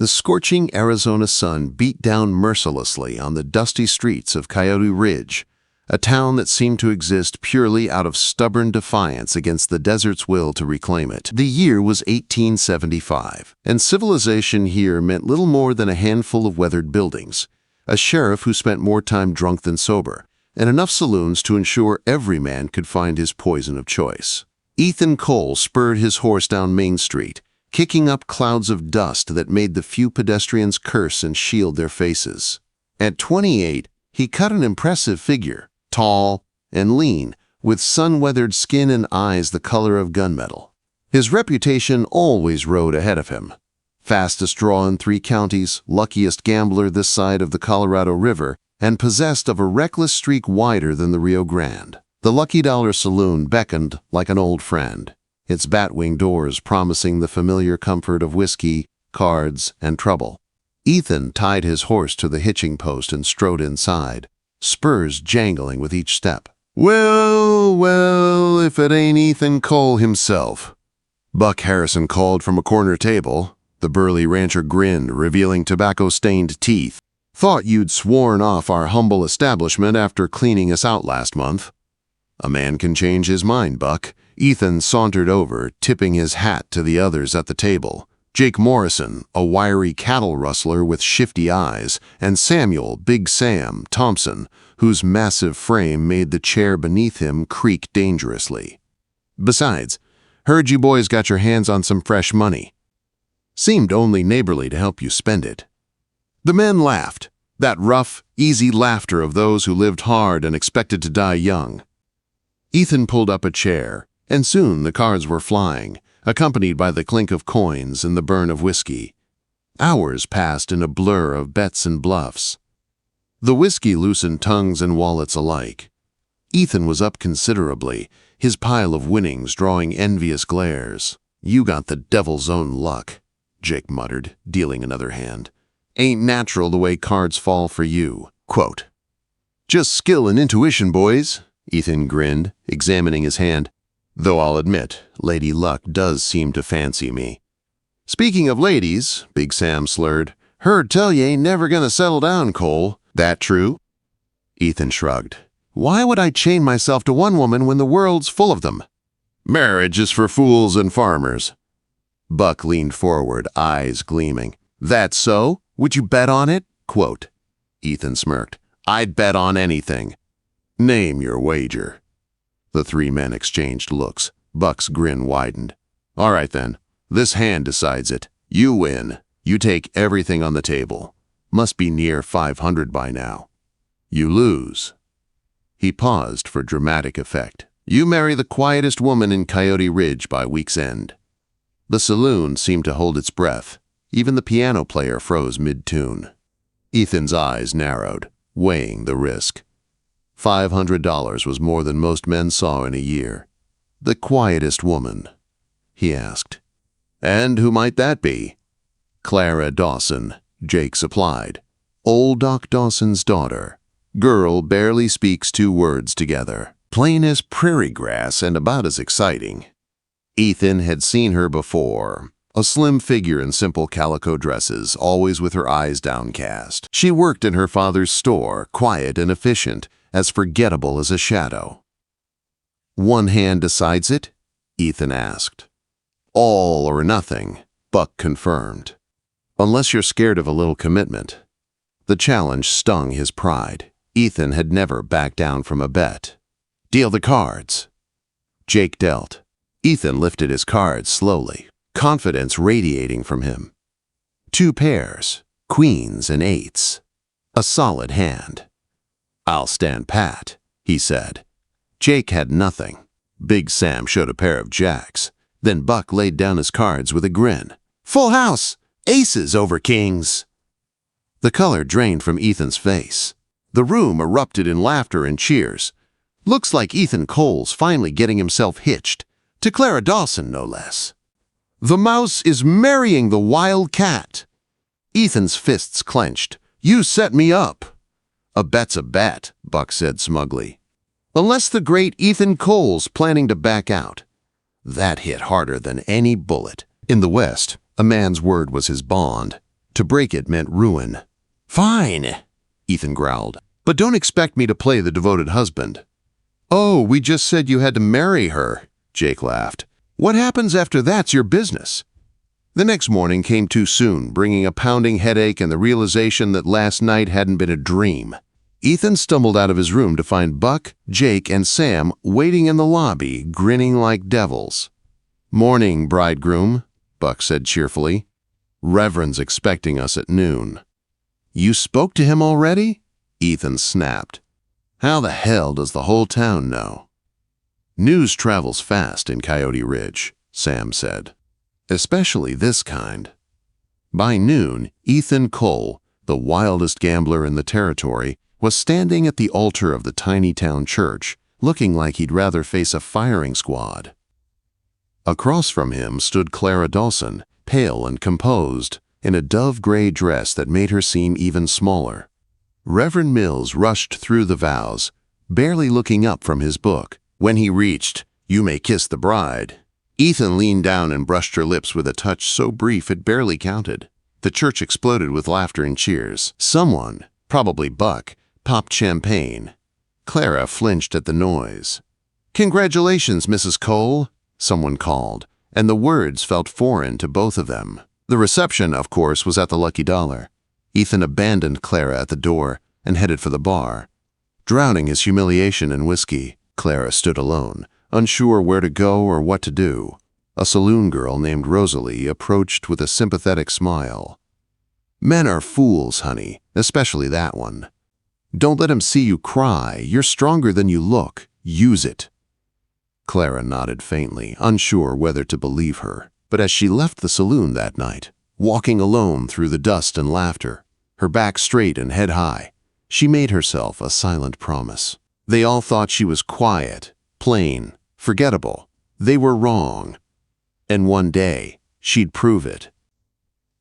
The scorching Arizona sun beat down mercilessly on the dusty streets of Coyote Ridge, a town that seemed to exist purely out of stubborn defiance against the desert's will to reclaim it. The year was 1875, and civilization here meant little more than a handful of weathered buildings, a sheriff who spent more time drunk than sober, and enough saloons to ensure every man could find his poison of choice. Ethan Cole spurred his horse down Main Street, kicking up clouds of dust that made the few pedestrians curse and shield their faces. At 28, he cut an impressive figure, tall and lean, with sun-weathered skin and eyes the color of gunmetal. His reputation always rode ahead of him. Fastest draw in 3 counties, luckiest gambler this side of the Colorado River, and possessed of a reckless streak wider than the Rio Grande. The Lucky Dollar Saloon beckoned like an old friend, its batwing doors promising the familiar comfort of whiskey, cards, and trouble. Ethan tied his horse to the hitching post and strode inside, spurs jangling with each step. "Well, well, if it ain't Ethan Cole himself," Buck Harrison called from a corner table. The burly rancher grinned, revealing tobacco-stained teeth. "Thought you'd sworn off our humble establishment after cleaning us out last month." "A man can change his mind, Buck." Ethan sauntered over, tipping his hat to the others at the table. Jake Morrison, a wiry cattle rustler with shifty eyes, and Samuel, Big Sam, Thompson, whose massive frame made the chair beneath him creak dangerously. "Besides, heard you boys got your hands on some fresh money. Seemed only neighborly to help you spend it." The men laughed, that rough, easy laughter of those who lived hard and expected to die young. Ethan pulled up a chair, and soon the cards were flying, accompanied by the clink of coins and the burn of whiskey. Hours passed in a blur of bets and bluffs. The whiskey loosened tongues and wallets alike. Ethan was up considerably, his pile of winnings drawing envious glares. "You got the devil's own luck," Jake muttered, dealing another hand. "Ain't natural the way cards fall for you." Quote, "Just skill and intuition, boys," Ethan grinned, examining his hand. "Though I'll admit, Lady Luck does seem to fancy me." "Speaking of ladies," Big Sam slurred, "heard tell you ain't never gonna settle down, Cole. That true?" Ethan shrugged. "Why would I chain myself to one woman when the world's full of them?" "Marriage is for fools and farmers." Buck leaned forward, eyes gleaming. "That so? Would you bet on it?" Quote. Ethan smirked. "I'd bet on anything." "Name your wager." The 3 men exchanged looks. Buck's grin widened. "All right then, this hand decides it. You win. You take everything on the table. Must be near 500 by now. You lose." He paused for dramatic effect. "You marry the quietest woman in Coyote Ridge by week's end." The saloon seemed to hold its breath. Even the piano player froze mid-tune. Ethan's eyes narrowed, weighing the risk. $500 was more than most men saw in a year. "The quietest woman?" he asked. "And who might that be?" "Clara Dawson," Jake supplied. "Old Doc Dawson's daughter. Girl barely speaks 2 words together. Plain as prairie grass and about as exciting." Ethan had seen her before. A slim figure in simple calico dresses, always with her eyes downcast. She worked in her father's store, quiet and efficient, as forgettable as a shadow. "One hand decides it?" Ethan asked. "All or nothing," Buck confirmed. "Unless you're scared of a little commitment." The challenge stung his pride. Ethan had never backed down from a bet. "Deal the cards." Jake dealt. Ethan lifted his cards slowly, confidence radiating from him. 2 pairs, queens and 8s. A solid hand. "I'll stand pat," he said. Jake had nothing. Big Sam showed a pair of jacks. Then Buck laid down his cards with a grin. "Full house! Aces over kings!" The color drained from Ethan's face. The room erupted in laughter and cheers. "Looks like Ethan Cole's finally getting himself hitched. To Clara Dawson, no less. The mouse is marrying the wild cat." Ethan's fists clenched. "You set me up." "A bet's a bet," Buck said smugly. "Unless the great Ethan Cole's planning to back out." That hit harder than any bullet. In the West, a man's word was his bond. To break it meant ruin. "Fine," Ethan growled, "but don't expect me to play the devoted husband." "Oh, we just said you had to marry her," Jake laughed. "What happens after that's your business." The next morning came too soon, bringing a pounding headache and the realization that last night hadn't been a dream. Ethan stumbled out of his room to find Buck, Jake, and Sam waiting in the lobby, grinning like devils. "Morning, bridegroom," Buck said cheerfully. "Reverend's expecting us at noon." "You spoke to him already?" Ethan snapped. "How the hell does the whole town know?" "News travels fast in Coyote Ridge," Sam said. "Especially this kind." By noon, Ethan Cole, the wildest gambler in the territory, was standing at the altar of the tiny town church, looking like he'd rather face a firing squad. Across from him stood Clara Dawson, pale and composed, in a dove-gray dress that made her seem even smaller. Reverend Mills rushed through the vows, barely looking up from his book. When he reached, "You may kiss the bride," Ethan leaned down and brushed her lips with a touch so brief it barely counted. The church exploded with laughter and cheers. Someone, probably Buck, popped champagne. Clara flinched at the noise. "Congratulations, Mrs. Cole," someone called, and the words felt foreign to both of them. The reception, of course, was at the Lucky Dollar. Ethan abandoned Clara at the door and headed for the bar. Drowning his humiliation in whiskey, Clara stood alone, unsure where to go or what to do. A saloon girl named Rosalie approached with a sympathetic smile. "Men are fools, honey, especially that one. Don't let him see you cry. You're stronger than you look. Use it." Clara nodded faintly, unsure whether to believe her. But as she left the saloon that night, walking alone through the dust and laughter, her back straight and head high, she made herself a silent promise. They all thought she was quiet, plain, forgettable. They were wrong. And one day, she'd prove it.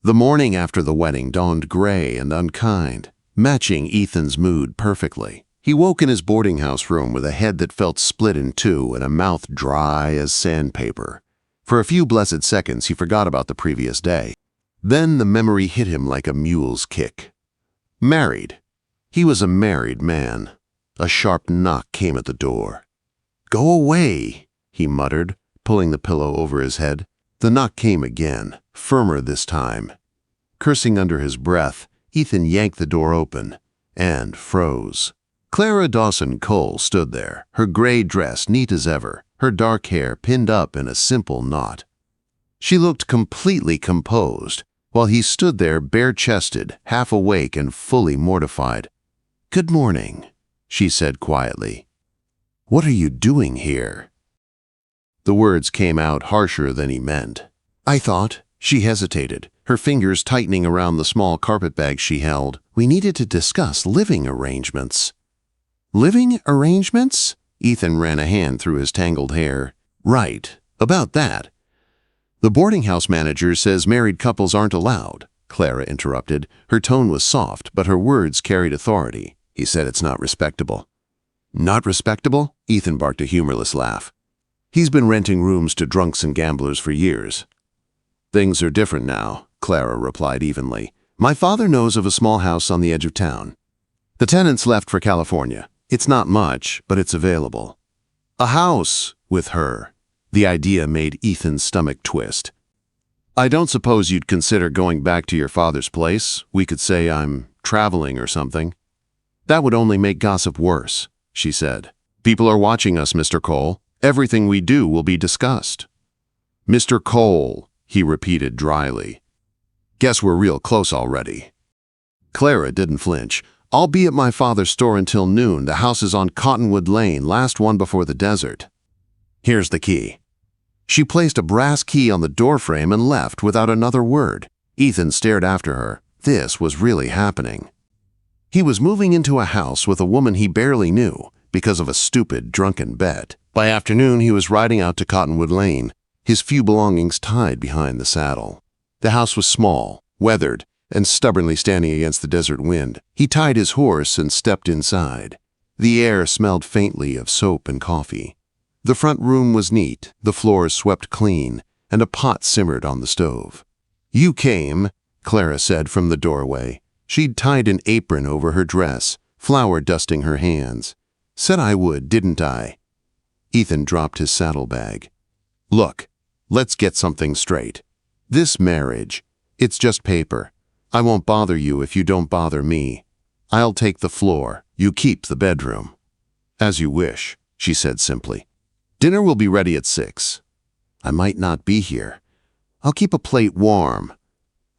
The morning after the wedding dawned gray and unkind, matching Ethan's mood perfectly. He woke in his boarding house room with a head that felt split in two and a mouth dry as sandpaper. For a few blessed seconds, he forgot about the previous day. Then the memory hit him like a mule's kick. Married. He was a married man. A sharp knock came at the door. "Go away," he muttered, pulling the pillow over his head. The knock came again, firmer this time. Cursing under his breath, Ethan yanked the door open and froze. Clara Dawson Cole stood there, her gray dress neat as ever, her dark hair pinned up in a simple knot. She looked completely composed, while he stood there bare-chested, half awake and fully mortified. "Good morning," she said quietly. "What are you doing here?" The words came out harsher than he meant. "I thought," she hesitated, her fingers tightening around the small carpetbag she held, "we needed to discuss living arrangements." "Living arrangements?" Ethan ran a hand through his tangled hair. "Right, about that." "The boarding house manager says married couples aren't allowed," Clara interrupted. Her tone was soft, but her words carried authority. "He said it's not respectable." "Not respectable?" Ethan barked a humorless laugh. "He's been renting rooms to drunks and gamblers for years." "Things are different now," Clara replied evenly. "My father knows of a small house on the edge of town. The tenants left for California. It's not much, but it's available." A house with her. The idea made Ethan's stomach twist. "I don't suppose you'd consider going back to your father's place? We could say I'm traveling or something." "That would only make gossip worse," she said. "People are watching us, Mr. Cole. Everything we do will be discussed." "Mr. Cole," he repeated dryly. "Guess we're real close already." Clara didn't flinch. "I'll be at my father's store until noon. The house is on Cottonwood Lane, last one before the desert. Here's the key." She placed a brass key on the doorframe and left without another word. Ethan stared after her. This was really happening. He was moving into a house with a woman he barely knew because of a stupid, drunken bet. By afternoon, he was riding out to Cottonwood Lane, his few belongings tied behind the saddle. The house was small, weathered, and stubbornly standing against the desert wind. He tied his horse and stepped inside. The air smelled faintly of soap and coffee. The front room was neat, the floors swept clean, and a pot simmered on the stove. "You came," Clara said from the doorway. She'd tied an apron over her dress, flour dusting her hands. Said I would, didn't I? Ethan dropped his saddlebag. Look, let's get something straight. This marriage, it's just paper. I won't bother you if you don't bother me. I'll take the floor. You keep the bedroom. As you wish, she said simply. Dinner will be ready at 6. I might not be here. I'll keep a plate warm.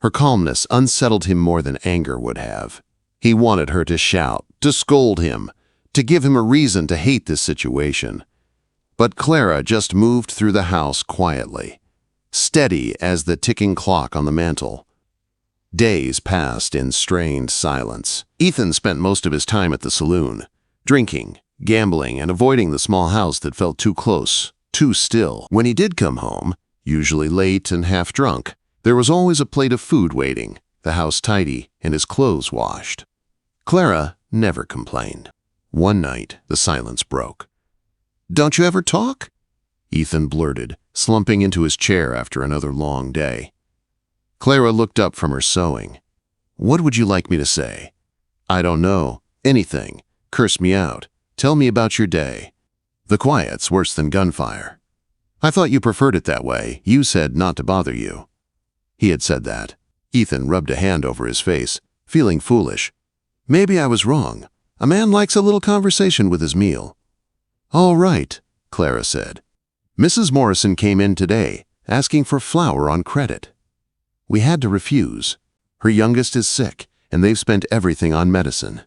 Her calmness unsettled him more than anger would have. He wanted her to shout, to scold him, to give him a reason to hate this situation. But Clara just moved through the house quietly, steady as the ticking clock on the mantel. Days passed in strained silence. Ethan spent most of his time at the saloon, drinking, gambling, and avoiding the small house that felt too close, too still. When he did come home, usually late and half drunk, there was always a plate of food waiting, the house tidy, and his clothes washed. Clara never complained. One night, the silence broke. Don't you ever talk? Ethan blurted, slumping into his chair after another long day. Clara looked up from her sewing. What would you like me to say? I don't know. Anything. Curse me out. Tell me about your day. The quiet's worse than gunfire. I thought you preferred it that way. You said not to bother you. He had said that. Ethan rubbed a hand over his face, feeling foolish. Maybe I was wrong. A man likes a little conversation with his meal. All right, Clara said. Mrs. Morrison came in today, asking for flour on credit. We had to refuse. Her youngest is sick, and they've spent everything on medicine.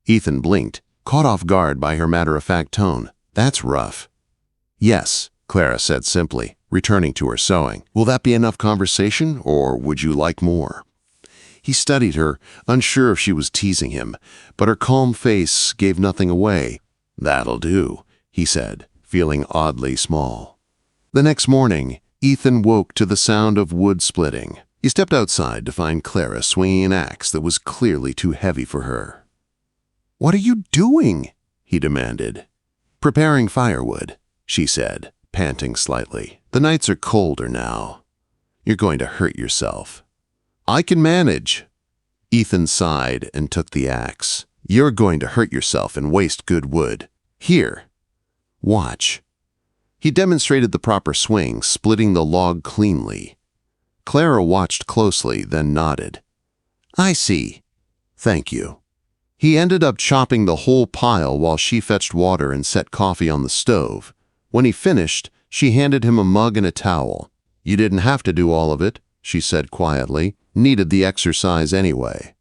Ethan blinked, caught off guard by her matter-of-fact tone. That's rough. Yes, Clara said simply, returning to her sewing. Will that be enough conversation, or would you like more? He studied her, unsure if she was teasing him, but her calm face gave nothing away. That'll do, he said, feeling oddly small. The next morning, Ethan woke to the sound of wood splitting. He stepped outside to find Clara swinging an axe that was clearly too heavy for her. What are you doing? He demanded. Preparing firewood, she said, panting slightly. The nights are colder now. You're going to hurt yourself. I can manage. Ethan sighed and took the axe. You're going to hurt yourself and waste good wood. Here. Watch. He demonstrated the proper swing, splitting the log cleanly. Clara watched closely, then nodded. I see. Thank you. He ended up chopping the whole pile while she fetched water and set coffee on the stove. When he finished, she handed him a mug and a towel. You didn't have to do all of it, she said quietly. Needed the exercise anyway.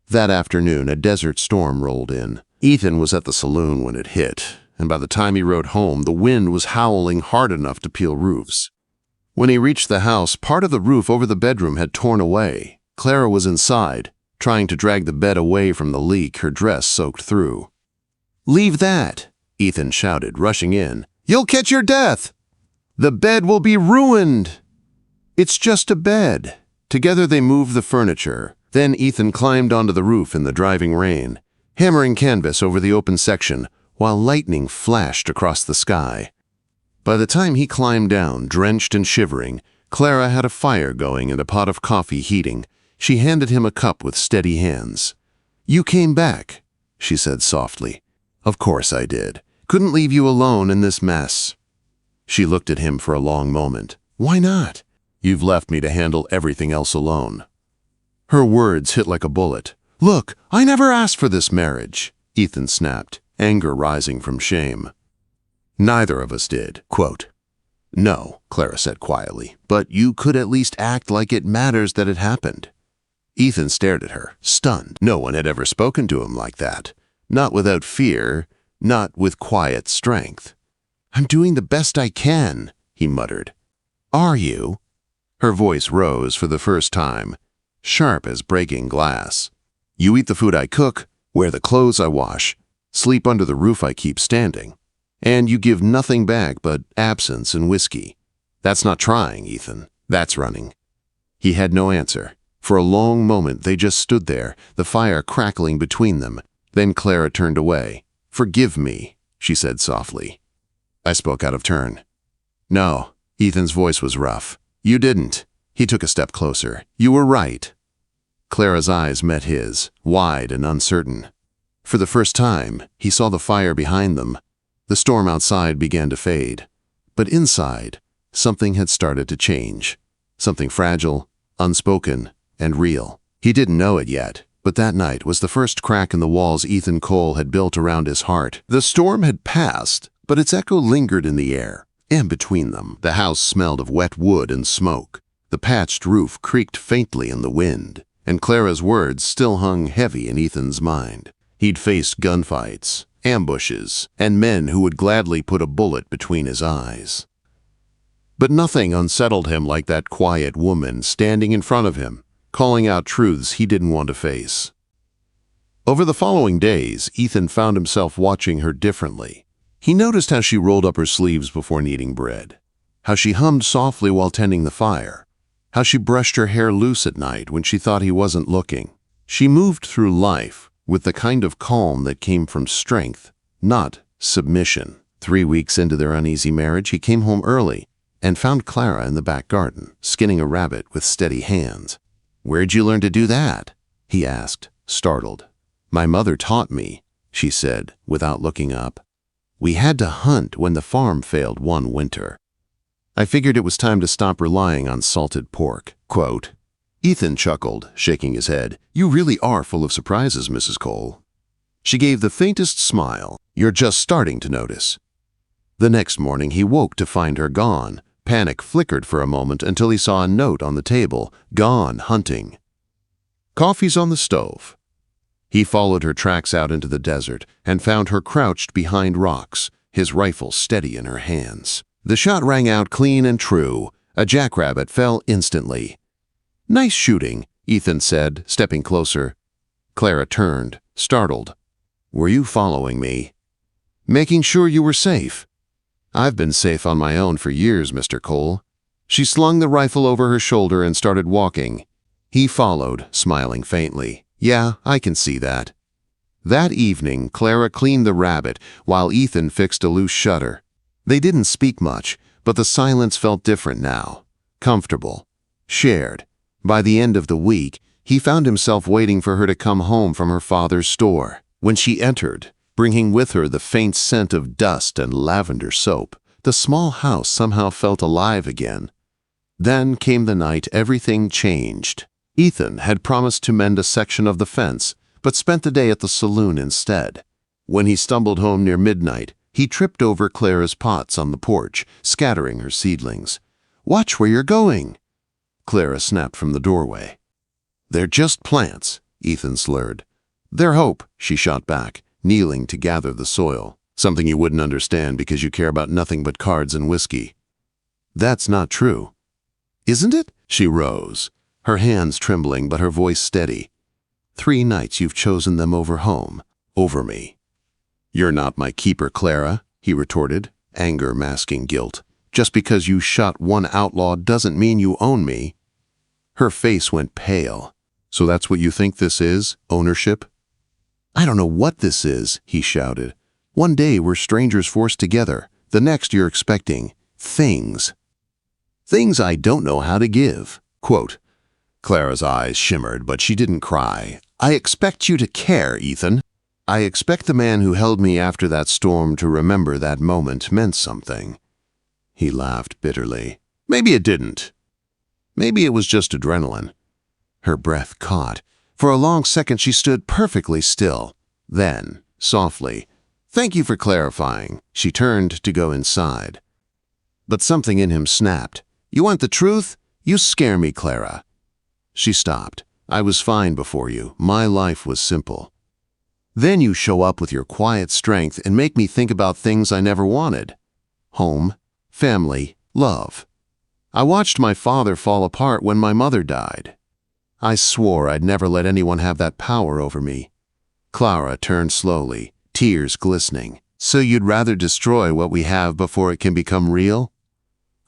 That afternoon, a desert storm rolled in. Ethan was at the saloon when it hit, and by the time he rode home, the wind was howling hard enough to peel roofs. When he reached the house, part of the roof over the bedroom had torn away. Clara was inside, trying to drag the bed away from the leak her dress soaked through. Leave that, Ethan shouted, rushing in. You'll catch your death. The bed will be ruined. It's just a bed. Together they moved the furniture. Then Ethan climbed onto the roof in the driving rain, hammering canvas over the open section while lightning flashed across the sky. By the time he climbed down, drenched and shivering, Clara had a fire going and a pot of coffee heating. She handed him a cup with steady hands. You came back, she said softly. Of course I did. Couldn't leave you alone in this mess. She looked at him for a long moment. Why not? You've left me to handle everything else alone. Her words hit like a bullet. Look, I never asked for this marriage, Ethan snapped, anger rising from shame. Neither of us did. Quote, No, Clara said quietly, but you could at least act like it matters that it happened. Ethan stared at her, stunned. No one had ever spoken to him like that. Not without fear, not with quiet strength. I'm doing the best I can, he muttered. Are you? Her voice rose for the first time, sharp as breaking glass. You eat the food I cook, wear the clothes I wash, sleep under the roof I keep standing. And you give nothing back but absence and whiskey. That's not trying, Ethan. That's running. He had no answer. For a long moment they just stood there, the fire crackling between them. Then Clara turned away. Forgive me, she said softly. I spoke out of turn. No, Ethan's voice was rough. You didn't. He took a step closer. You were right. Clara's eyes met his, wide and uncertain. For the first time, he saw the fire behind them. The storm outside began to fade. But inside, something had started to change. Something fragile, unspoken, and real. He didn't know it yet, but that night was the first crack in the walls Ethan Cole had built around his heart. The storm had passed, but its echo lingered in the air. And between them, the house smelled of wet wood and smoke. The patched roof creaked faintly in the wind, and Clara's words still hung heavy in Ethan's mind. He'd faced gunfights, ambushes, and men who would gladly put a bullet between his eyes. But nothing unsettled him like that quiet woman standing in front of him, calling out truths he didn't want to face. Over the following days, Ethan found himself watching her differently. He noticed how she rolled up her sleeves before kneading bread, how she hummed softly while tending the fire, how she brushed her hair loose at night when she thought he wasn't looking. She moved through life with the kind of calm that came from strength, not submission. 3 weeks into their uneasy marriage, he came home early and found Clara in the back garden, skinning a rabbit with steady hands. "Where'd you learn to do that?" he asked, startled. "My mother taught me," she said, without looking up. "We had to hunt when the farm failed one winter. I figured it was time to stop relying on salted pork." Quote. Ethan chuckled, shaking his head. "You really are full of surprises, Mrs. Cole." She gave the faintest smile. "You're just starting to notice." The next morning he woke to find her gone. Panic flickered for a moment until he saw a note on the table, "Gone hunting." "Coffee's on the stove." He followed her tracks out into the desert and found her crouched behind rocks, his rifle steady in her hands. The shot rang out clean and true. A jackrabbit fell instantly. "Nice shooting," Ethan said, stepping closer. Clara turned, startled. "Were you following me?" "Making sure you were safe." "I've been safe on my own for years, Mr. Cole." She slung the rifle over her shoulder and started walking. He followed, smiling faintly. "Yeah, I can see that." That evening, Clara cleaned the rabbit while Ethan fixed a loose shutter. They didn't speak much, but the silence felt different now. Comfortable. Shared. By the end of the week, he found himself waiting for her to come home from her father's store. When she entered, bringing with her the faint scent of dust and lavender soap, the small house somehow felt alive again. Then came the night everything changed. Ethan had promised to mend a section of the fence, but spent the day at the saloon instead. When he stumbled home near midnight, he tripped over Clara's pots on the porch, scattering her seedlings. "Watch where you're going!" Clara snapped from the doorway. "They're just plants," Ethan slurred. "They're hope," she shot back, kneeling to gather the soil. "Something you wouldn't understand because you care about nothing but cards and whiskey." "That's not true." "Isn't it?" She rose, her hands trembling but her voice steady. 3 nights you've chosen them over home, over me." "You're not my keeper, Clara," he retorted, anger masking guilt. "Just because you shot one outlaw doesn't mean you own me." Her face went pale. "So that's what you think this is, ownership?" "I don't know what this is," he shouted. "One day we're strangers forced together. The next you're expecting things. Things I don't know how to give." Quote. Clara's eyes shimmered, but she didn't cry. "I expect you to care, Ethan. I expect the man who held me after that storm to remember that moment meant something." He laughed bitterly. "Maybe it didn't. Maybe it was just adrenaline." Her breath caught. For a long second she stood perfectly still. Then, softly, "Thank you for clarifying." She turned to go inside. But something in him snapped. "You want the truth? You scare me, Clara." She stopped. "I was fine before you. My life was simple. Then you show up with your quiet strength and make me think about things I never wanted. Home, family, love. I watched my father fall apart when my mother died. I swore I'd never let anyone have that power over me." Clara turned slowly, tears glistening. "So you'd rather destroy what we have before it can become real?"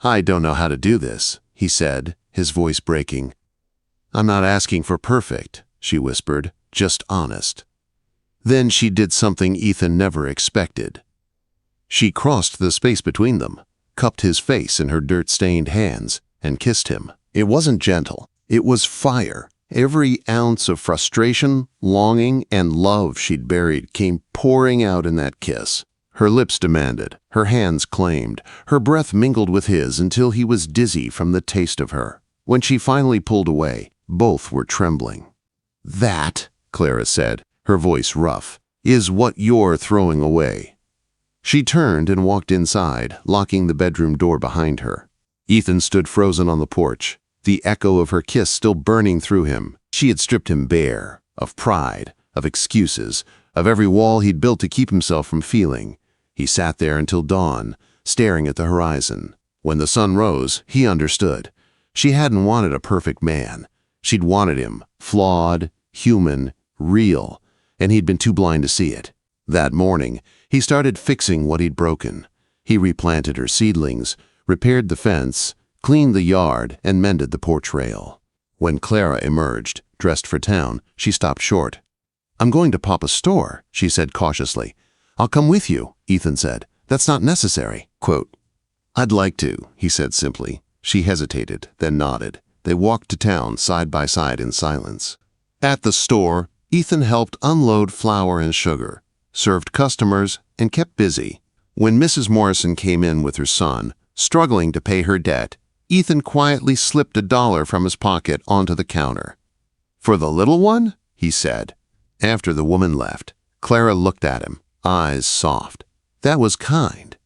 "I don't know how to do this," he said, his voice breaking. "I'm not asking for perfect," she whispered, "just honest." Then she did something Ethan never expected. She crossed the space between them, cupped his face in her dirt-stained hands, and kissed him. It wasn't gentle. It was fire, Every ounce of frustration, longing, and love she'd buried came pouring out in that kiss. Her lips demanded, her hands claimed, her breath mingled with his until he was dizzy from the taste of her. When she finally pulled away, both were trembling. "That," Clara said, her voice rough, "is what you're throwing away." She turned and walked inside, locking the bedroom door behind her. Ethan stood frozen on the porch, the echo of her kiss still burning through him. She had stripped him bare, of pride, of excuses, of every wall he'd built to keep himself from feeling. He sat there until dawn, staring at the horizon. When the sun rose, he understood. She hadn't wanted a perfect man. She'd wanted him, flawed, human, real, and he'd been too blind to see it. That morning, he started fixing what he'd broken. He replanted her seedlings, repaired the fence, cleaned the yard, and mended the porch rail. When Clara emerged, dressed for town, she stopped short. "I'm going to Papa's store," she said cautiously. "I'll come with you," Ethan said. "That's not necessary." Quote, "I'd like to," he said simply. She hesitated, then nodded. They walked to town side by side in silence. At the store, Ethan helped unload flour and sugar, served customers, and kept busy. When Mrs. Morrison came in with her son, struggling to pay her debt, Ethan quietly slipped $1 from his pocket onto the counter. "For the little one?" he said. After the woman left, Clara looked at him, eyes soft. "That was kind."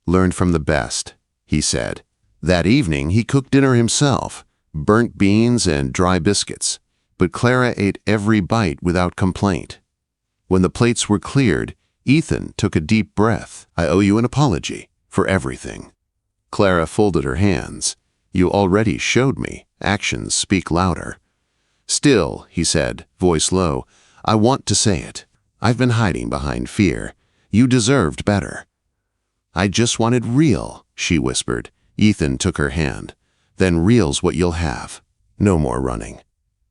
"Learned from the best," he said. That evening, he cooked dinner himself, burnt beans and dry biscuits, but Clara ate every bite without complaint. When the plates were cleared, Ethan took a deep breath. "I owe you an apology for everything." Clara folded her hands. "You already showed me. Actions speak louder." "Still," he said, voice low, "I want to say it. I've been hiding behind fear. You deserved better." "I just wanted real," she whispered. Ethan took her hand. "Then real's what you'll have. No more running."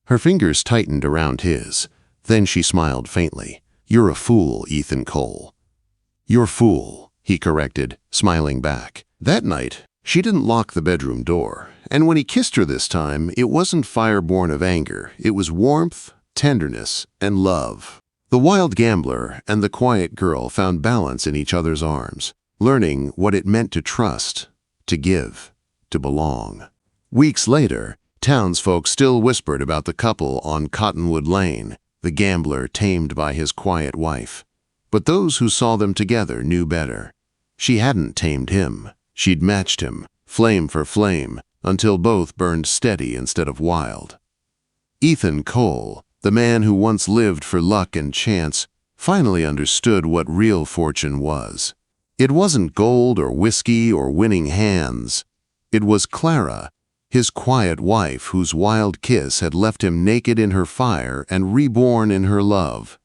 Her fingers tightened around his. Then she smiled faintly. "You're a fool, Ethan Cole." "You're fool," he corrected, smiling back. That night, she didn't lock the bedroom door, and when he kissed her this time, it wasn't fire born of anger. It was warmth, tenderness, and love. The wild gambler and the quiet girl found balance in each other's arms, learning what it meant to trust, to give, to belong. Weeks later, townsfolk still whispered about the couple on Cottonwood Lane, the gambler tamed by his quiet wife. But those who saw them together knew better. She hadn't tamed him. She'd matched him, flame for flame, until both burned steady instead of wild. Ethan Cole, the man who once lived for luck and chance, finally understood what real fortune was. It wasn't gold or whiskey or winning hands. It was Clara, his quiet wife whose wild kiss had left him naked in her fire and reborn in her love.